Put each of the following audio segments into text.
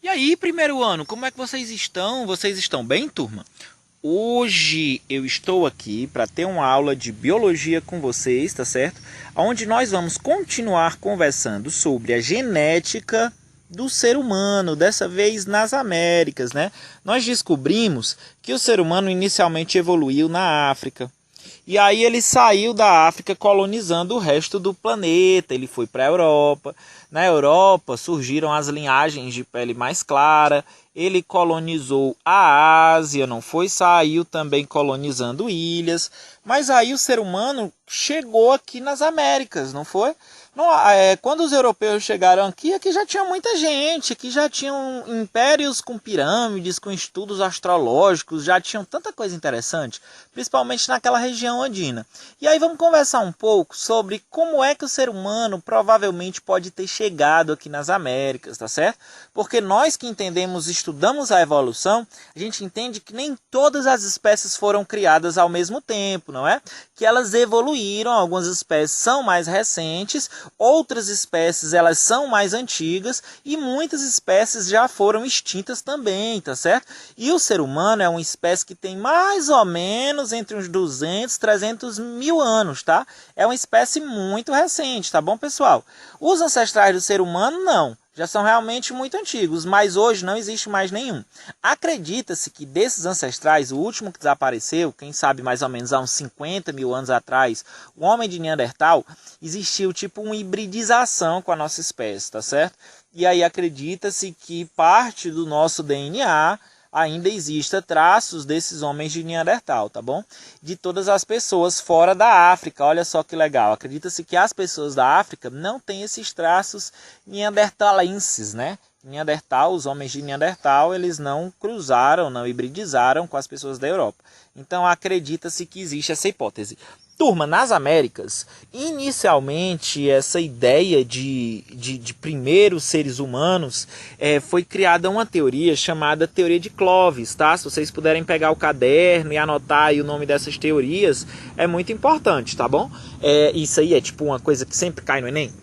E aí, primeiro ano, como é que vocês estão? Vocês estão bem, turma? Hoje eu estou aqui para ter uma aula de biologia com vocês, tá certo? Onde nós vamos continuar conversando sobre a genética do ser humano, dessa vez nas Américas, né? Nós descobrimos que o ser humano inicialmente evoluiu na África. E aí ele saiu da África colonizando o resto do planeta, ele foi para a Europa. Na Europa surgiram as linhagens de pele mais clara, ele colonizou a Ásia, não foi? Saiu também colonizando ilhas, mas aí o ser humano chegou aqui nas Américas, não foi? Não, quando os europeus chegaram aqui já tinha muita gente, aqui já tinham impérios com pirâmides, com estudos astrológicos, já tinham tanta coisa interessante, principalmente naquela região andina. E aí vamos conversar um pouco sobre como é que o ser humano provavelmente pode ter chegado aqui nas Américas, tá certo? Porque nós que entendemos, estudamos a evolução, a gente entende que nem todas as espécies foram criadas ao mesmo tempo, não é? Que elas evoluíram, algumas espécies são mais recentes, outras espécies elas são mais antigas e muitas espécies já foram extintas também, tá certo? E o ser humano é uma espécie que tem mais ou menos entre uns 200 e 300 mil anos, tá? É uma espécie muito recente, tá bom, pessoal? Os ancestrais do ser humano, não. Já são realmente muito antigos, mas hoje não existe mais nenhum. Acredita-se que desses ancestrais, o último que desapareceu, quem sabe mais ou menos há uns 50 mil anos atrás, o homem de Neandertal, existiu tipo uma hibridização com a nossa espécie, tá certo? E aí acredita-se que parte do nosso DNA ainda exista traços desses homens de Neandertal, tá bom? De todas as pessoas fora da África, olha só que legal. Acredita-se que as pessoas da África não têm esses traços neandertalenses, né? Neandertal, os homens de Neandertal, eles não cruzaram, não hibridizaram com as pessoas da Europa. Então acredita-se que existe essa hipótese. Turma, nas Américas, inicialmente essa ideia de primeiros seres humanos foi criada uma teoria chamada teoria de Clovis, tá? Se vocês puderem pegar o caderno e anotar aí o nome dessas teorias, é muito importante, tá bom? Isso aí é tipo uma coisa que sempre cai no Enem.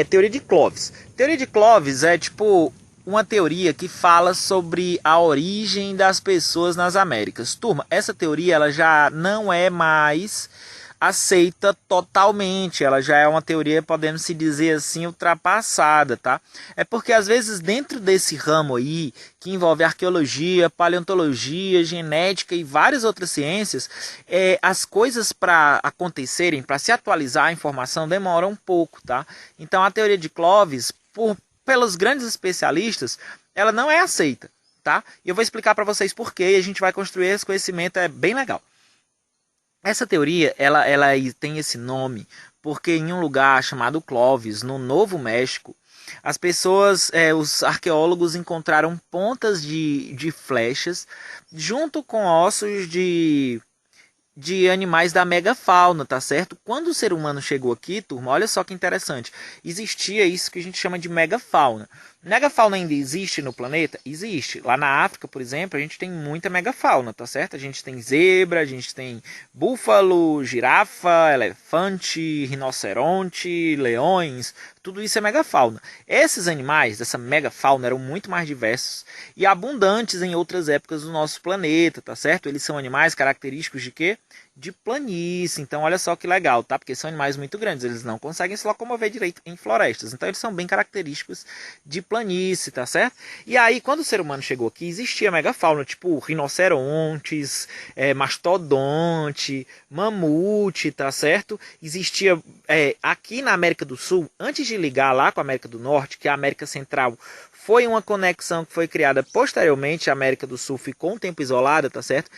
Teoria de Clovis. Teoria de Clovis é tipo uma teoria que fala sobre a origem das pessoas nas Américas. Turma, essa teoria ela já não é mais aceita totalmente, ela já é uma teoria, podemos se dizer assim, ultrapassada, tá? É porque às vezes dentro desse ramo aí, que envolve arqueologia, paleontologia, genética e várias outras ciências, as coisas para acontecerem, para se atualizar a informação, demoram um pouco, tá? Então a teoria de Clovis, pelos grandes especialistas, ela não é aceita, tá? E eu vou explicar para vocês por quê, e a gente vai construir esse conhecimento, é bem legal. Essa teoria ela tem esse nome porque em um lugar chamado Clovis, no Novo México, as pessoas, os arqueólogos encontraram pontas de flechas junto com ossos de animais da megafauna, tá certo? Quando o ser humano chegou aqui, turma, olha só que interessante, existia isso que a gente chama de megafauna. Megafauna ainda existe no planeta? Existe. Lá na África, por exemplo, a gente tem muita megafauna, tá certo? A gente tem zebra, a gente tem búfalo, girafa, elefante, rinoceronte, leões, tudo isso é megafauna. Esses animais dessa megafauna eram muito mais diversos e abundantes em outras épocas do nosso planeta, tá certo? Eles são animais característicos de quê? De planície. Então olha só que legal, tá? Porque são animais muito grandes, eles não conseguem se locomover direito em florestas. Então eles são bem característicos de planície, tá certo? E aí quando o ser humano chegou aqui, existia megafauna, tipo rinocerontes, mastodonte, mamute, tá certo? Existia aqui na América do Sul, antes de ligar lá com a América do Norte, que é a América Central foi uma conexão que foi criada posteriormente, a América do Sul ficou um tempo isolada, tá certo?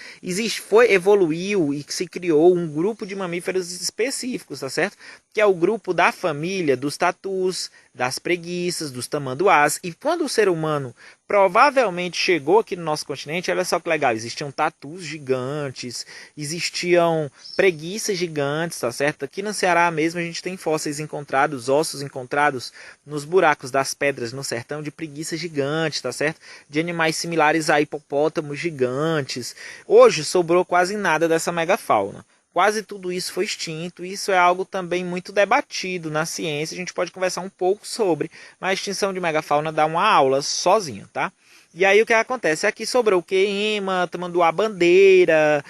Evoluiu e se criou um grupo de mamíferos específicos, tá certo? Que é o grupo da família dos tatus, das preguiças, dos tamanduás. E quando o ser humano provavelmente chegou aqui no nosso continente, olha só que legal, existiam tatus gigantes, existiam preguiças gigantes, tá certo? Aqui no Ceará mesmo a gente tem fósseis encontrados, ossos encontrados nos buracos das pedras no sertão de preguiças gigantes, tá certo? De animais similares a hipopótamos gigantes. Hoje sobrou quase nada dessa megafauna. quase tudo isso foi extinto. Isso é algo também muito debatido na ciência, a gente pode conversar um pouco sobre, mas a extinção de megafauna dá uma aula sozinho, tá? E aí o que acontece? Aqui sobrou o que? Ema, tamanduá-bandeira,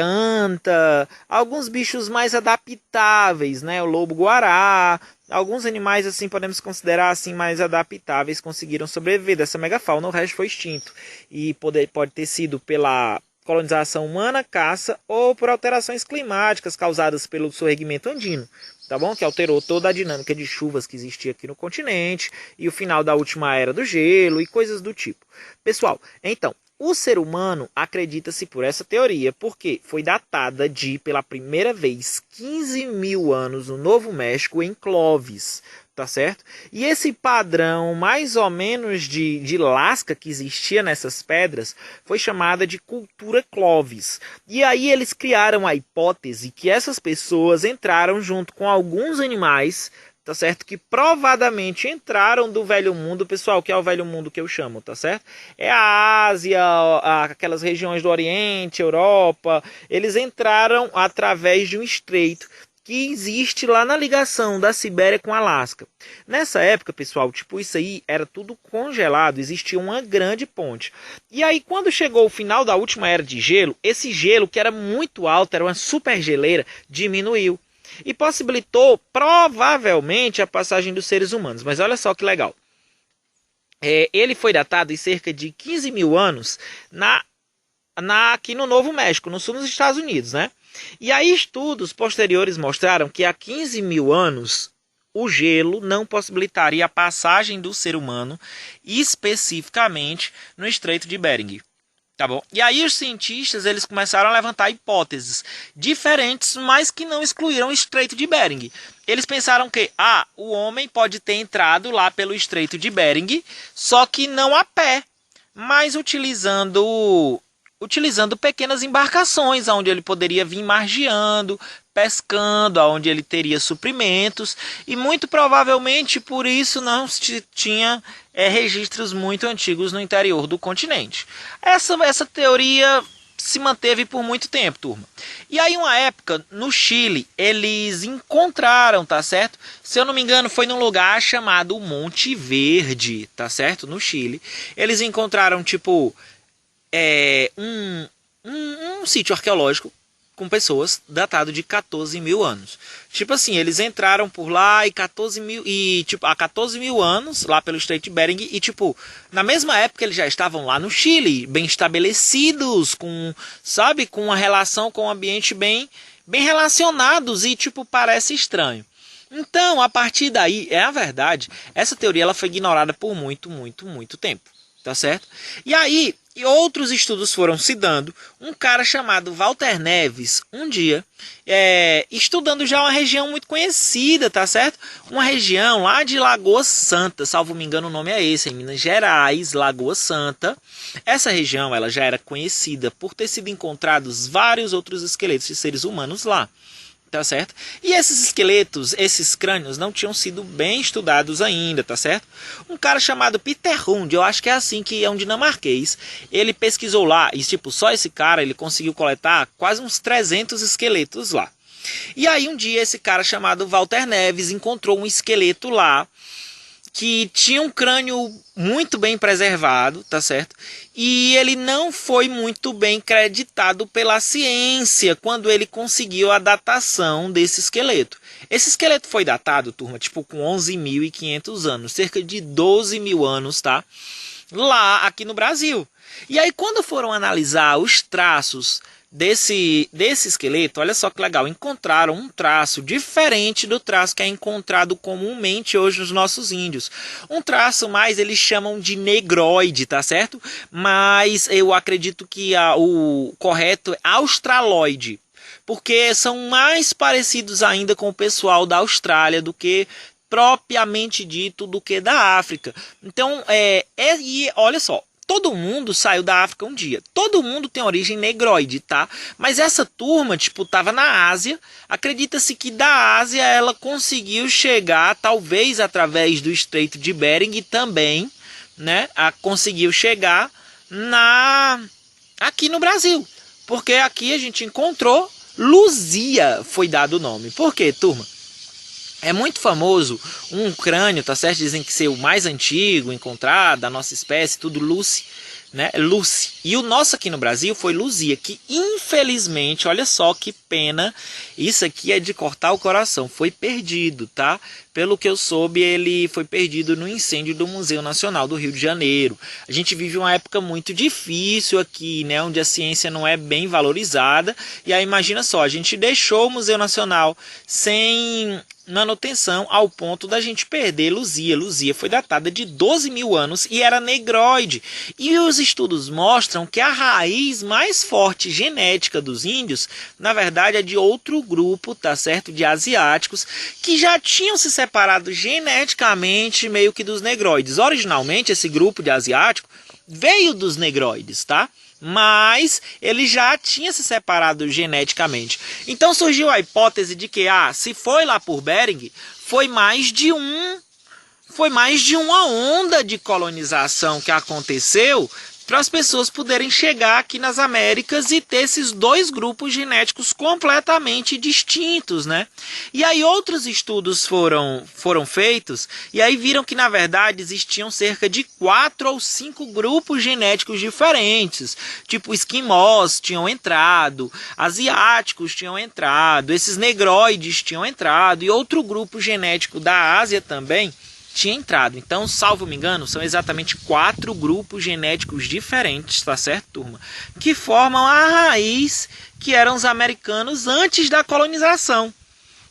anta, alguns bichos mais adaptáveis, né? O lobo-guará, alguns animais assim podemos considerar assim mais adaptáveis conseguiram sobreviver dessa megafauna, o resto foi extinto. E pode ter sido pela colonização humana, caça ou por alterações climáticas causadas pelo sorregimento andino, tá bom? Que alterou toda a dinâmica de chuvas que existia aqui no continente e o final da última era do gelo e coisas do tipo. Pessoal, então, o ser humano acredita-se por essa teoria, porque foi datada de, pela primeira vez, 15 mil anos no Novo México, em Clovis, tá certo? E esse padrão, mais ou menos de lasca que existia nessas pedras, foi chamada de cultura Clovis. E aí eles criaram a hipótese que essas pessoas entraram junto com alguns animais, tá certo? Que provadamente entraram do Velho Mundo, pessoal, que é o Velho Mundo que eu chamo, tá certo? É a Ásia, aquelas regiões do Oriente, Europa, eles entraram através de um estreito que existe lá na ligação da Sibéria com Alasca. Nessa época, pessoal, tipo, isso aí era tudo congelado, existia uma grande ponte. E aí, quando chegou o final da última era de gelo, esse gelo, que era muito alto, era uma super geleira, diminuiu. E possibilitou, provavelmente, a passagem dos seres humanos. Mas olha só que legal. Ele foi datado em cerca de 15 mil anos aqui no Novo México, no sul dos Estados Unidos, né? E aí estudos posteriores mostraram que há 15 mil anos o gelo não possibilitaria a passagem do ser humano, especificamente no Estreito de Bering. Tá bom? E aí os cientistas eles começaram a levantar hipóteses diferentes, mas que não excluíram o Estreito de Bering. Eles pensaram que o homem pode ter entrado lá pelo Estreito de Bering, só que não a pé, mas utilizando pequenas embarcações, onde ele poderia vir margeando, pescando, onde ele teria suprimentos, e muito provavelmente por isso não se tinha registros muito antigos no interior do continente. Essa teoria se manteve por muito tempo, turma. E aí, uma época, no Chile, eles encontraram, tá certo? Se eu não me engano, foi num lugar chamado Monte Verde, tá certo? No Chile. Eles encontraram, tipo, um sítio arqueológico com pessoas datado de 14 mil anos. Tipo assim, eles entraram por lá há 14 mil anos, lá pelo Estreito de Bering, e tipo, na mesma época eles já estavam lá no Chile, bem estabelecidos, com uma relação com o ambiente bem relacionados, e tipo, parece estranho. Então, a partir daí, a verdade, essa teoria ela foi ignorada por muito, muito, muito tempo, tá certo? E aí, outros estudos foram se dando. Um cara chamado Walter Neves, um dia, estudando já uma região muito conhecida, tá certo? Uma região lá de Lagoa Santa, salvo me engano o nome é esse, em Minas Gerais, Lagoa Santa. Essa região ela já era conhecida por ter sido encontrados vários outros esqueletos de seres humanos lá. Tá certo? E esses esqueletos, esses crânios não tinham sido bem estudados ainda, tá certo? Um cara chamado Peter Hund, eu acho que é assim, que é um dinamarquês, ele pesquisou lá, e tipo, só esse cara, ele conseguiu coletar quase uns 300 esqueletos lá. E aí um dia esse cara chamado Walter Neves encontrou um esqueleto lá, que tinha um crânio muito bem preservado, tá certo? E ele não foi muito bem creditado pela ciência quando ele conseguiu a datação desse esqueleto. Esse esqueleto foi datado, turma, tipo com 11.500 anos, cerca de 12 mil anos, tá? Lá, aqui no Brasil. E aí quando foram analisar os traços desse esqueleto, olha só que legal, encontraram um traço diferente do traço que é encontrado comumente hoje nos nossos índios. Um traço mais eles chamam de negroide, tá certo? Mas eu acredito que o correto é australoide, porque são mais parecidos ainda com o pessoal da Austrália do que propriamente dito do que da África. Então, e olha só, todo mundo saiu da África um dia. Todo mundo tem origem negroide, tá? Mas essa turma, tipo, tava na Ásia. Acredita-se que da Ásia ela conseguiu chegar, talvez através do Estreito de Bering também, né? Conseguiu chegar aqui no Brasil. Porque aqui a gente encontrou Luzia foi dado o nome. Por quê, turma? É muito famoso um crânio, tá certo? Dizem que ser o mais antigo encontrado da nossa espécie, tudo Lucy, né? Lucy. E o nosso aqui no Brasil foi Luzia, que infelizmente, olha só que pena, isso aqui é de cortar o coração, foi perdido, tá? Pelo que eu soube, ele foi perdido no incêndio do Museu Nacional do Rio de Janeiro. A gente vive uma época muito difícil aqui, né? Onde a ciência não é bem valorizada. E aí imagina só, a gente deixou o Museu Nacional sem manutenção ao ponto da gente perder Luzia. Luzia foi datada de 12 mil anos e era negroide. E os estudos mostram que a raiz mais forte genética dos índios, na verdade, é de outro grupo, tá certo? De asiáticos, que já tinham se separado geneticamente meio que dos negroides. Originalmente, esse grupo de asiático veio dos negroides, tá? Mas ele já tinha se separado geneticamente. Então surgiu a hipótese de que, se foi lá por Bering, foi mais de uma onda de colonização que aconteceu para as pessoas poderem chegar aqui nas Américas e ter esses dois grupos genéticos completamente distintos, né? E aí outros estudos foram feitos e aí viram que na verdade existiam cerca de 4 ou 5 grupos genéticos diferentes, tipo esquimós tinham entrado, asiáticos tinham entrado, esses negroides tinham entrado e outro grupo genético da Ásia também tinha entrado. Então, salvo me engano, são exatamente 4 grupos genéticos diferentes, tá certo, turma? Que formam a raiz que eram os americanos antes da colonização,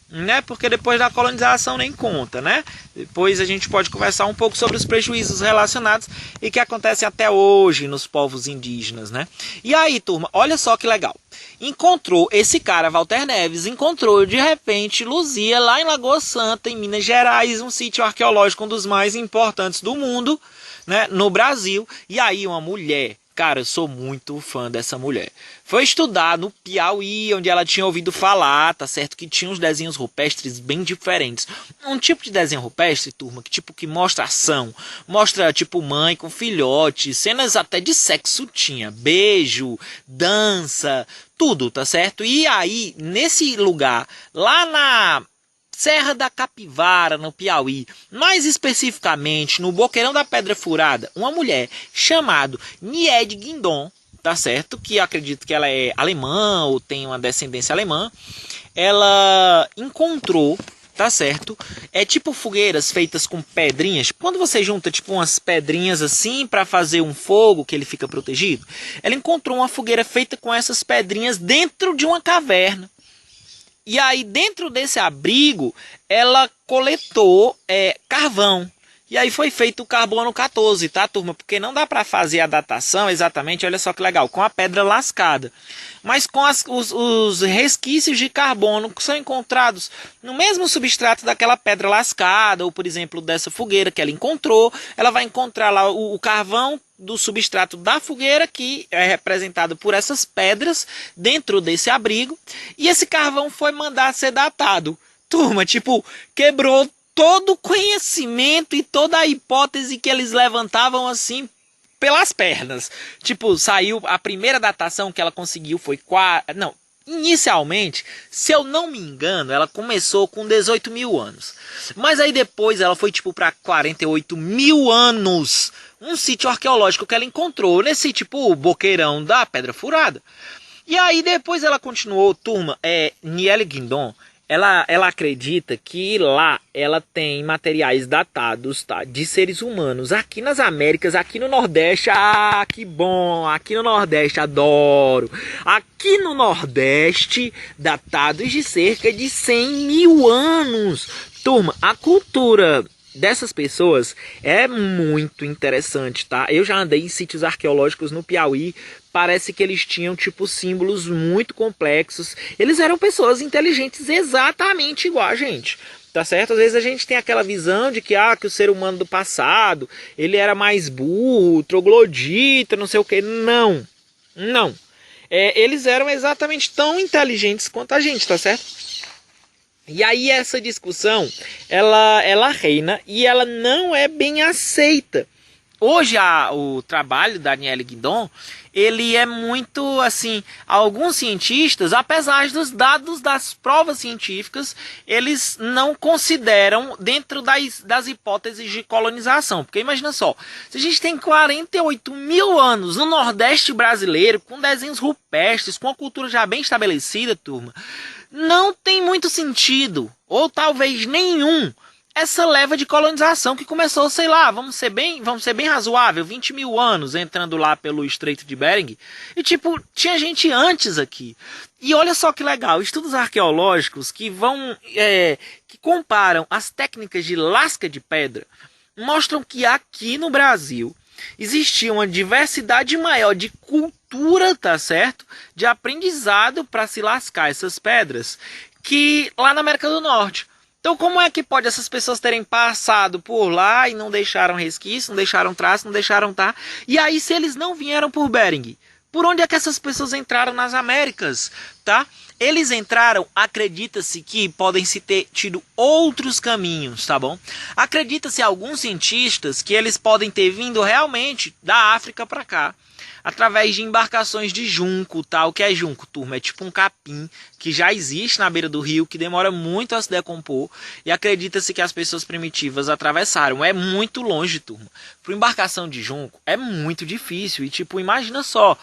né? Porque depois da colonização nem conta, né? Depois a gente pode conversar um pouco sobre os prejuízos relacionados e que acontecem até hoje nos povos indígenas, né? E aí, turma, olha só que legal. Encontrou esse cara, Walter Neves, encontrou de repente Luzia lá em Lagoa Santa, em Minas Gerais, um sítio arqueológico um dos mais importantes do mundo, né, no Brasil. E aí uma mulher, cara, eu sou muito fã dessa mulher, foi estudar no Piauí, onde ela tinha ouvido falar, tá certo, que tinha uns desenhos rupestres bem diferentes. Um tipo de desenho rupestre, turma, que mostra ação, mostra tipo mãe com filhote, cenas até de sexo tinha, beijo, dança, tudo, tá certo? E aí, nesse lugar, lá na Serra da Capivara, no Piauí, mais especificamente no Boqueirão da Pedra Furada, uma mulher chamada Nied Guindon, tá certo? Que acredito que ela é alemã ou tem uma descendência alemã. Ela encontrou, tá certo? É tipo fogueiras feitas com pedrinhas. Quando você junta tipo umas pedrinhas assim para fazer um fogo que ele fica protegido, ela encontrou uma fogueira feita com essas pedrinhas dentro de uma caverna. E aí dentro desse abrigo ela coletou carvão. E aí foi feito o carbono 14, tá, turma? Porque não dá para fazer a datação exatamente, olha só que legal, com a pedra lascada. Mas com os resquícios de carbono que são encontrados no mesmo substrato daquela pedra lascada, ou por exemplo dessa fogueira que ela encontrou, ela vai encontrar lá o carvão do substrato da fogueira, que é representado por essas pedras dentro desse abrigo. E esse carvão foi mandar ser datado. Turma, tipo, quebrou todo o conhecimento e toda a hipótese que eles levantavam assim pelas pernas. Tipo, saiu a primeira datação que ela conseguiu foi inicialmente, se eu não me engano, ela começou com 18 mil anos. Mas aí depois ela foi tipo para 48 mil anos. Um sítio arqueológico que ela encontrou nesse tipo Boqueirão da Pedra Furada. E aí depois ela continuou, turma, Nied Guindon. Ela acredita que lá ela tem materiais datados, tá, de seres humanos aqui nas Américas, aqui no Nordeste. Que bom! Aqui no Nordeste, adoro! Aqui no Nordeste, datados de cerca de 100 mil anos. Turma, a cultura dessas pessoas é muito interessante, tá? Eu já andei em sítios arqueológicos no Piauí. Parece que eles tinham tipo símbolos muito complexos. Eles eram pessoas inteligentes exatamente igual a gente, tá certo? Às vezes a gente tem aquela visão de que o ser humano do passado, ele era mais burro, troglodita, não sei o que. Não. Eles eram exatamente tão inteligentes quanto a gente, tá certo? E aí essa discussão, ela reina e ela não é bem aceita. hoje o trabalho da Danielle Guidon, ele é muito, assim, alguns cientistas, apesar dos dados das provas científicas, eles não consideram dentro das hipóteses de colonização. Porque imagina só, se a gente tem 48 mil anos no Nordeste brasileiro, com desenhos rupestres, com a cultura já bem estabelecida, turma, não tem muito sentido, ou talvez nenhum, essa leva de colonização que começou, sei lá, vamos ser bem razoável, 20 mil anos entrando lá pelo Estreito de Bering. E tipo, tinha gente antes aqui. E olha só que legal, estudos arqueológicos que que comparam as técnicas de lasca de pedra, mostram que aqui no Brasil existia uma diversidade maior de cultura, tá certo? De aprendizado para se lascar essas pedras, que lá na América do Norte. Então como é que pode essas pessoas terem passado por lá e não deixaram resquício, não deixaram traço, não deixaram E aí se eles não vieram por Bering, por onde é que essas pessoas entraram nas Américas, tá? Eles entraram, acredita-se que podem se ter tido outros caminhos, tá bom? Acredita-se alguns cientistas que eles podem ter vindo realmente da África para cá, através de embarcações de junco, tá? O que é junco, turma? É tipo um capim que já existe na beira do rio, que demora muito a se decompor, e acredita-se que as pessoas primitivas atravessaram. É muito longe, turma. Para embarcação de junco é muito difícil, e tipo, imagina só,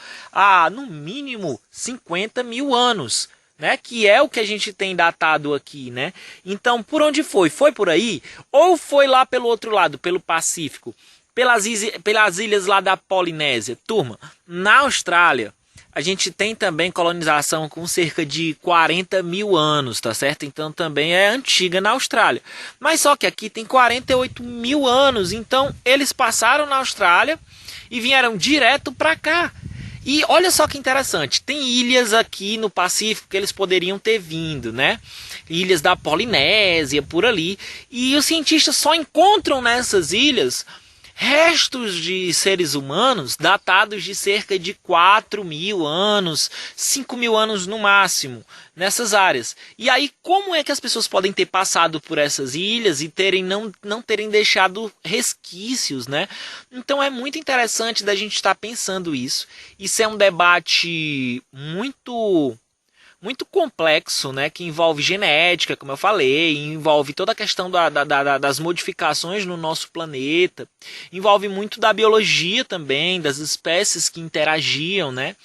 no mínimo 50 mil anos, né? Que é o que a gente tem datado aqui, né? Então, por onde foi? Foi por aí? Ou foi lá pelo outro lado, pelo Pacífico? Pelas ilhas lá da Polinésia. Turma, na Austrália, a gente tem também colonização com cerca de 40 mil anos, tá certo? Então também é antiga na Austrália. Mas só que aqui tem 48 mil anos, então eles passaram na Austrália e vieram direto para cá. E olha só que interessante, tem ilhas aqui no Pacífico que eles poderiam ter vindo, né? Ilhas da Polinésia, por ali. E os cientistas só encontram nessas ilhas restos de seres humanos datados de cerca de 4 mil anos, 5 mil anos no máximo, nessas áreas. E aí, como é que as pessoas podem ter passado por essas ilhas e não terem deixado resquícios, né? Então é muito interessante da gente estar pensando isso. Isso é um debate muito complexo, né, que envolve genética, como eu falei, envolve toda a questão das modificações no nosso planeta, envolve muito da biologia também, das espécies que interagiam, né,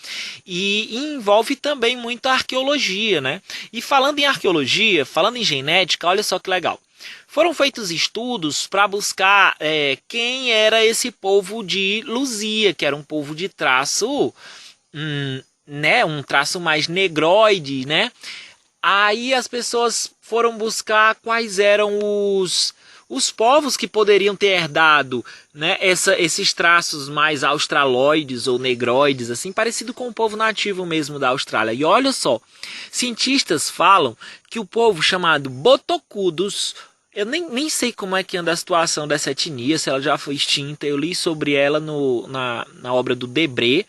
e envolve também muito a arqueologia, né. E falando em arqueologia, falando em genética, olha só que legal. Foram feitos estudos para buscar quem era esse povo de Luzia, que era um povo de traço né, um traço mais negroide, né? Aí as pessoas foram buscar quais eram os povos que poderiam ter herdado, né, esses traços mais australoides ou negroides, assim, parecido com o povo nativo mesmo da Austrália. E olha só, cientistas falam que o povo chamado Botocudos, eu nem sei como é que anda a situação dessa etnia, se ela já foi extinta, eu li sobre ela na obra do Debré,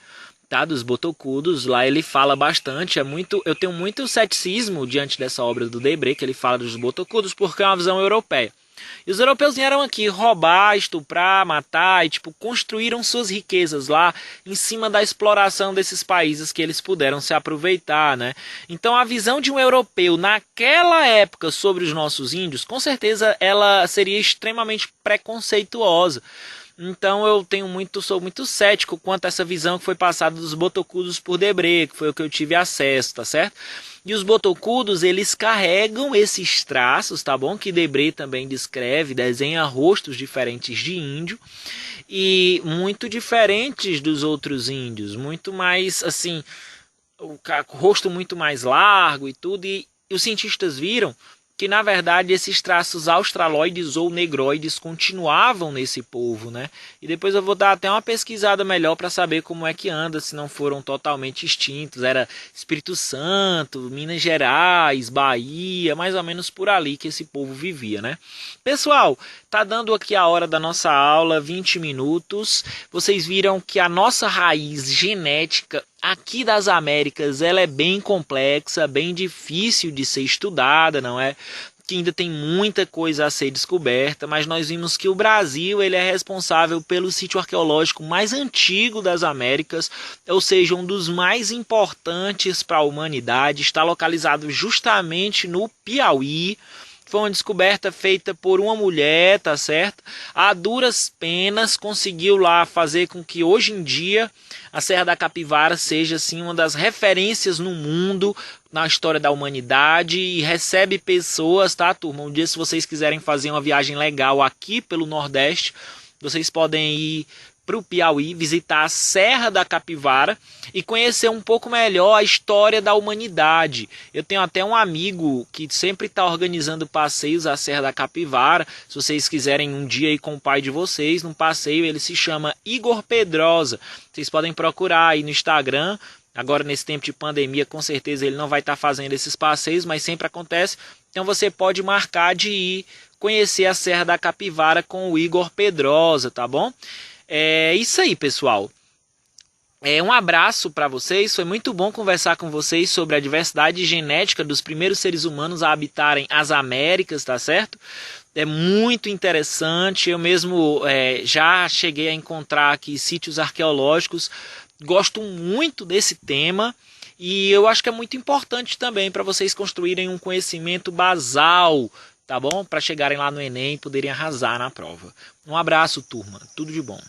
tá, dos Botocudos. Lá ele fala bastante, eu tenho muito ceticismo diante dessa obra do Debré, que ele fala dos Botocudos, porque é uma visão europeia. E os europeus vieram aqui roubar, estuprar, matar e tipo construíram suas riquezas lá em cima da exploração desses países que eles puderam se aproveitar, né? Então a visão de um europeu naquela época sobre os nossos índios, com certeza ela seria extremamente preconceituosa. Então sou muito cético quanto a essa visão que foi passada dos Botocudos por Debré, que foi o que eu tive acesso, tá certo? E os Botocudos, eles carregam esses traços, tá bom? Que Debré também descreve, desenha rostos diferentes de índio e muito diferentes dos outros índios, muito mais assim, o rosto muito mais largo e tudo, e os cientistas viram que na verdade esses traços australoides ou negroides continuavam nesse povo, né? E depois eu vou dar até uma pesquisada melhor para saber como é que anda, se não foram totalmente extintos. Era Espírito Santo, Minas Gerais, Bahia, mais ou menos por ali que esse povo vivia, né? Pessoal, tá dando aqui a hora da nossa aula, 20 minutos. Vocês viram que a nossa raiz genética aqui das Américas, ela é bem complexa, bem difícil de ser estudada, não é? que ainda tem muita coisa a ser descoberta, mas nós vimos que o Brasil ele é responsável pelo sítio arqueológico mais antigo das Américas, ou seja, um dos mais importantes para a humanidade, está localizado justamente no Piauí. Foi uma descoberta feita por uma mulher, tá certo? A duras penas conseguiu lá fazer com que hoje em dia a Serra da Capivara seja assim uma das referências no mundo, na história da humanidade, e recebe pessoas, tá, turma? Um dia, se vocês quiserem fazer uma viagem legal aqui pelo Nordeste, vocês podem ir para o Piauí, visitar a Serra da Capivara e conhecer um pouco melhor a história da humanidade. Eu tenho até um amigo que sempre está organizando passeios à Serra da Capivara. Se vocês quiserem um dia ir com o pai de vocês num passeio, ele se chama Igor Pedrosa. Vocês podem procurar aí no Instagram. Agora, nesse tempo de pandemia, com certeza ele não vai estar fazendo esses passeios, mas sempre acontece. Então você pode marcar de ir conhecer a Serra da Capivara com o Igor Pedrosa, tá bom? É isso aí, pessoal. Um abraço para vocês. Foi muito bom conversar com vocês sobre a diversidade genética dos primeiros seres humanos a habitarem as Américas, tá certo? É muito interessante. Eu mesmo já cheguei a encontrar aqui sítios arqueológicos. Gosto muito desse tema. E eu acho que é muito importante também para vocês construírem um conhecimento basal, tá bom? Para chegarem lá no Enem e poderem arrasar na prova. Um abraço, turma. Tudo de bom.